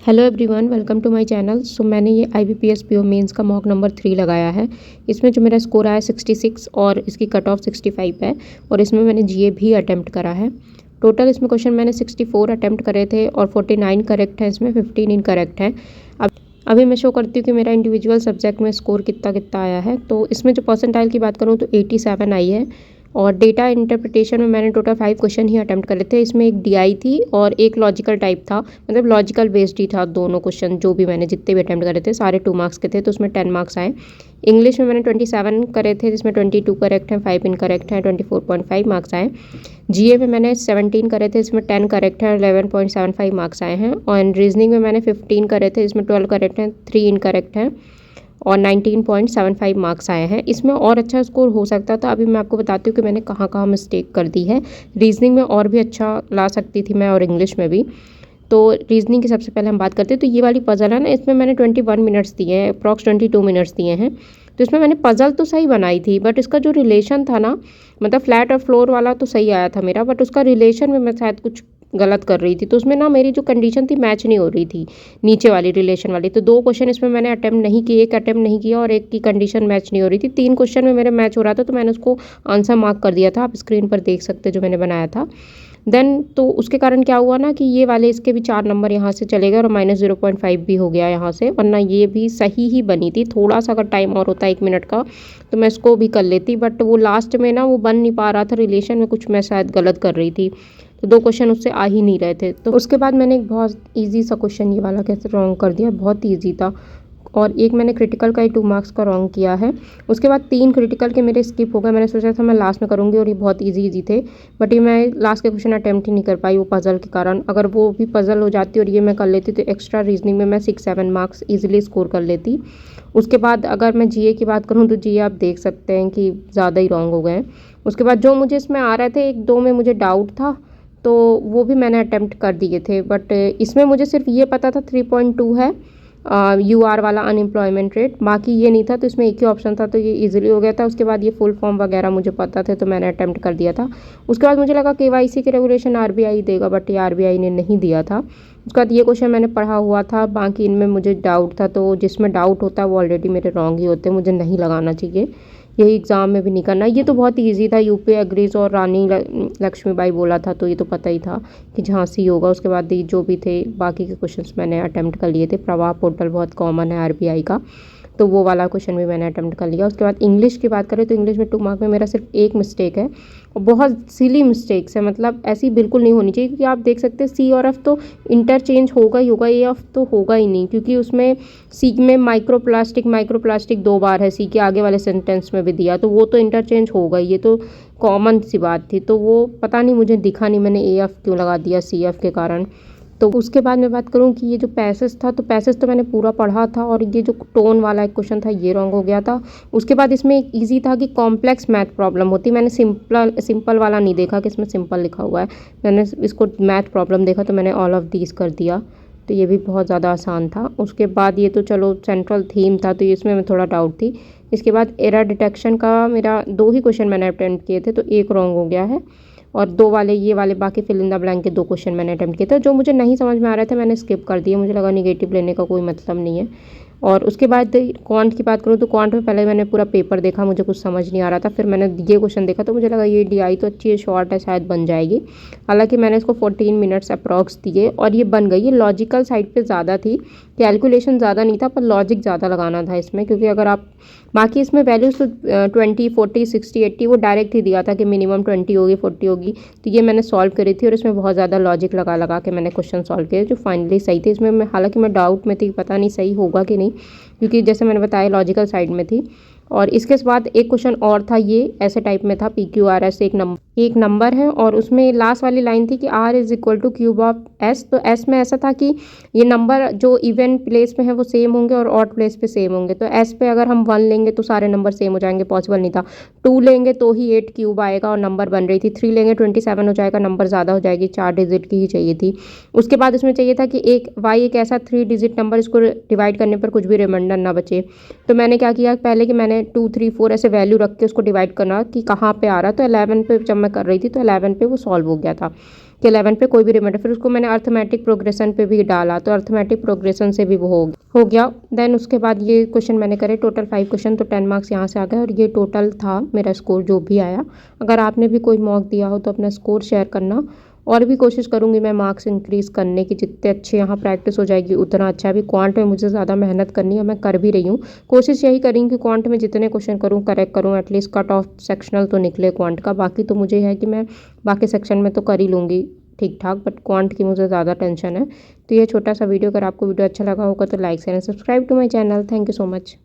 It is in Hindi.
Hello everyone, welcome to my channel. So मैंने ये IBPS PO मेंस का मॉक नंबर 3 लगाया है। इसमें जो मेरा स्कोर आया 66 और इसकी कट ऑफ 65 है और इसमें मैंने GA भी अटैम्प्ट करा है। टोटल इसमें क्वेश्चन मैंने 64 अटैम्प्ट करे थे और 49 करेक्ट है, इसमें 15 इनकरेक्ट है। अब अभी मैं शो करती हूँ कि मेरा इंडिविजुअल सब्जेक्ट में स्कोर कितना कितना आया है। तो इसमें जो परसेंटाइल की बात करूँ तो 87 आई है और डेटा इंटरप्रिटेशन में मैंने टोटल 5 क्वेश्चन ही अटैम्प्ट करे थे। इसमें एक DI थी और एक लॉजिकल टाइप था, मतलब लॉजिकल बेस्ड ही था दोनों क्वेश्चन। जो भी मैंने जितने भी अटैम्प्ट करे थे सारे 2 मार्क्स के थे, तो उसमें 10 मार्क्स आए। इंग्लिश में मैंने 27 करे थे, जिसमें 22 करेक्ट हैं, 5 इनकरेक्ट हैं, 24.5 मार्क्स आए। GA में मैंने 17 करे थे, इसमें 10 करेक्ट है, 11.75 मार्क्स आए हैं। और रीजनिंग में मैंने 15 करे थे, इसमें 12 करेक्ट हैं, 3 इनकरेक्ट हैं और 19.75 मार्क्स आए हैं। इसमें और अच्छा स्कोर हो सकता था। अभी मैं आपको बताती हूँ कि मैंने कहाँ कहाँ मिस्टेक कर दी है। रीजनिंग में और भी अच्छा ला सकती थी मैं, और इंग्लिश में भी। तो रीजनिंग की सबसे पहले हम बात करते हैं। तो ये वाली पजल है ना, इसमें मैंने 21 मिनट्स दिए हैं, अप्रॉक्स 22 मिनट्स दिए हैं। तो इसमें मैंने पजल तो सही बनाई थी, बट इसका जो रिलेशन था ना, मतलब फ्लैट और फ्लोर वाला तो सही आया था मेरा, बट उसका रिलेशन में मैं शायद कुछ गलत कर रही थी। तो उसमें ना मेरी जो कंडीशन थी मैच नहीं हो रही थी, नीचे वाली रिलेशन वाली। तो 2 क्वेश्चन इसमें मैंने अटेम्प्ट नहीं किए, एक अटेम्प्ट नहीं किया और एक की कंडीशन मैच नहीं हो रही थी। 3 क्वेश्चन में मेरे मैच हो रहा था, तो मैंने उसको आंसर मार्क कर दिया था। आप स्क्रीन पर देख सकते हैं जो मैंने बनाया था। देन तो उसके कारण क्या हुआ ना कि ये वाले इसके भी 4 नंबर यहाँ से चले गए और -0.5 भी हो गया यहाँ से, वरना ये भी सही ही बनी थी। थोड़ा सा अगर टाइम और होता 1 मिनट का तो मैं इसको भी कर लेती, बट वो लास्ट में ना वो बन नहीं पा रहा था, रिलेशन में कुछ मैं शायद गलत कर रही थी। तो 2 क्वेश्चन उससे आ ही नहीं रहे थे। तो उसके बाद मैंने एक बहुत ईजी सा क्वेश्चन ये वाला कैसे रॉन्ग कर दिया, बहुत ईजी था। और एक मैंने क्रिटिकल का ही 2 मार्क्स का रॉन्ग किया है। उसके बाद 3 क्रिटिकल के मेरे स्किप हो गए। मैंने सोचा था मैं लास्ट में करूँगी और ये बहुत ईजी थे, बट ये मैं लास्ट के क्वेश्चन अटैम्प्ट ही नहीं कर पाई वो पजल के कारण। अगर वो भी पजल हो जाती और ये मैं कर लेती तो एक्स्ट्रा रीजनिंग में मैं 6-7 मार्क्स ईजिली स्कोर कर लेती। उसके बाद अगर मैं GA की बात करूँ तो GA आप देख सकते हैं कि ज़्यादा ही रॉन्ग हो गए हैं। उसके बाद जो मुझे इसमें आ रहे थे, 1-2 में मुझे डाउट था, तो वो भी मैंने अटेम्प्ट कर दिए थे। बट इसमें मुझे सिर्फ ये पता था 3.2 है UR वाला अनएम्प्लॉयमेंट रेट, बाकी ये नहीं था। तो इसमें एक ही ऑप्शन था, तो ये इजीली हो गया था। उसके बाद ये फुल फॉर्म वगैरह मुझे पता थे, तो मैंने अटेम्प्ट कर दिया था। उसके बाद मुझे लगा KYC के रेगुलेशन RBI देगा, बट ये RBI ने नहीं दिया था। उसके बाद ये क्वेश्चन मैंने पढ़ा हुआ था, बाकी इनमें मुझे डाउट था। तो जिसमें डाउट होता है वो ऑलरेडी मेरे रॉन्ग ही होते हैं, मुझे नहीं लगाना चाहिए। यही एग्ज़ाम में भी नहीं करना। ये तो बहुत ईजी था, UP एग्रीज और रानी लक्ष्मीबाई बोला था, तो ये तो पता ही था कि झांसी होगा। उसके बाद ये जो भी थे बाकी के क्वेश्चंस मैंने अटेम्प्ट कर लिए थे। प्रवाह पोर्टल बहुत कॉमन है RBI का, तो वो वाला क्वेश्चन भी मैंने अटेम्प्ट कर लिया। उसके बाद इंग्लिश की बात करें तो इंग्लिश में 2 मार्क में मेरा सिर्फ एक मिस्टेक है, और बहुत सिली मिस्टेक्स है, मतलब ऐसी बिल्कुल नहीं होनी चाहिए। क्योंकि आप देख सकते हैं C और F तो इंटरचेंज होगा ही होगा, AF तो होगा ही नहीं, क्योंकि उसमें C में माइक्रोप्लास्टिक 2 बार है, C के आगे वाले सेंटेंस में भी दिया, तो वो तो इंटरचेंज होगा। ये तो कॉमन सी बात थी। तो वो पता नहीं मुझे दिखा नहीं, मैंने AF क्यों लगा दिया CF के कारण। तो उसके बाद मैं बात करूँ कि ये जो पैसेज था, तो पैसेज तो मैंने पूरा पढ़ा था, और ये जो टोन वाला एक क्वेश्चन था ये रॉन्ग हो गया था। उसके बाद इसमें एक ईजी था कि कॉम्प्लेक्स मैथ प्रॉब्लम होती, मैंने सिंपल वाला नहीं देखा कि इसमें सिंपल लिखा हुआ है, मैंने इसको मैथ प्रॉब्लम देखा, तो मैंने ऑल ऑफ दीज कर दिया। तो ये भी बहुत ज़्यादा आसान था। उसके बाद ये तो चलो सेंट्रल थीम था, तो इसमें मैं थोड़ा डाउट थी। इसके बाद एरर डिटेक्शन का मेरा 2 ही क्वेश्चन मैंने अटेम्प्ट किए थे, तो एक रॉन्ग हो गया है। और 2 वाले ये वाले बाकी फिल इन द ब्लैंक के 2 क्वेश्चन मैंने अटेम्प्ट किए थे। जो मुझे नहीं समझ में आ रहे थे मैंने स्किप कर दिए, मुझे लगा निगेटिव लेने का कोई मतलब नहीं है। और उसके बाद क्वांट की बात करूँ तो क्वांट में पहले मैंने पूरा पेपर देखा, मुझे कुछ समझ नहीं आ रहा था। फिर मैंने ये क्वेश्चन देखा तो मुझे लगा ये DI तो अच्छी है, शॉर्ट है, शायद बन जाएगी। हालांकि मैंने इसको 14 मिनट्स अप्रॉक्स दिए और ये बन गई। ये लॉजिकल साइड पे ज़्यादा थी, कैलकुलेशन ज़्यादा नहीं था, पर लॉजिक ज़्यादा लगाना था इसमें। क्योंकि अगर आप बाकी इसमें वैल्यूज तो 20, 40, 60, 80 वो डायरेक्ट ही दिया था कि मिनिमम 20 होगी, 40 होगी। तो ये मैंने सॉल्व करी थी और इसमें बहुत ज़्यादा लॉजिक लगा के मैंने क्वेश्चन सॉल्व किए, जो फाइनली सही थे। इसमें मैं हालांकि मैं डाउट में थी, पता नहीं सही होगा कि नहीं, क्योंकि जैसे मैंने बताया लॉजिकल साइड में थी। और इसके बाद एक क्वेश्चन और था, ये ऐसे टाइप में था, PQRS एक नंबर है और उसमें लास्ट वाली लाइन थी कि R is equal two cube of S। तो S में ऐसा था कि ये नंबर जो इवन प्लेस पे है वो सेम होंगे और ऑड प्लेस पे सेम होंगे। तो S पे अगर हम 1 लेंगे तो सारे नंबर सेम हो जाएंगे, पॉसिबल नहीं था। 2 लेंगे तो ही 8 क्यूब आएगा और नंबर बन रही थी। 3 लेंगे 27 हो जाएगा, नंबर ज़्यादा हो जाएगी, 4 डिजिट की ही चाहिए थी। उसके बाद उसमें चाहिए था कि एक ऐसा 3 डिजिट नंबर, इसको डिवाइड करने पर कुछ भी रिमाइंडर ना बचे। तो मैंने क्या किया, पहले कि मैंने 2, 3, 4 ऐसे वैल्यू रख के उसको डिवाइड करना कि कहाँ पे आ रहा है। तो 11 पे जब मैं कर रही थी तो 11 पे वो सॉल्व हो गया था। कि 11 पे कोई भी रिमाइंडर, फिर उसको मैंने अर्थमेटिक प्रोग्रेशन पे भी डाला तो अर्थमेटिक प्रोग्रेशन से भी वो हो गया। देन उसके बाद ये क्वेश्चन मैंने करे टोटल 5 क्वेश्चन, तो 10 मार्क्स यहाँ से आ गए और ये टोटल था मेरा स्कोर जो भी आया। अगर आपने भी कोई मॉक दिया हो तो अपना स्कोर शेयर करना, और भी कोशिश करूँगी मैं मार्क्स इंक्रीज़ करने की, जितने अच्छे यहाँ प्रैक्टिस हो जाएगी उतना अच्छा है। अभी क्वांट में मुझे ज़्यादा मेहनत करनी है, मैं कर भी रही हूँ। कोशिश यही करेंगी कि क्वांट में जितने क्वेश्चन करूँ करेक्ट करूँ, एटलीस्ट कट ऑफ सेक्शनल तो निकले क्वांट का। बाकी तो मुझे है कि मैं बाकी सेक्शन में तो कर ही लूँगी ठीक ठाक, बट क्वांट की मुझे ज़्यादा टेंशन है। तो ये छोटा सा वीडियो, अगर आपको वीडियो अच्छा लगा होगा तो like share and subscribe to my channel. Thank you so much.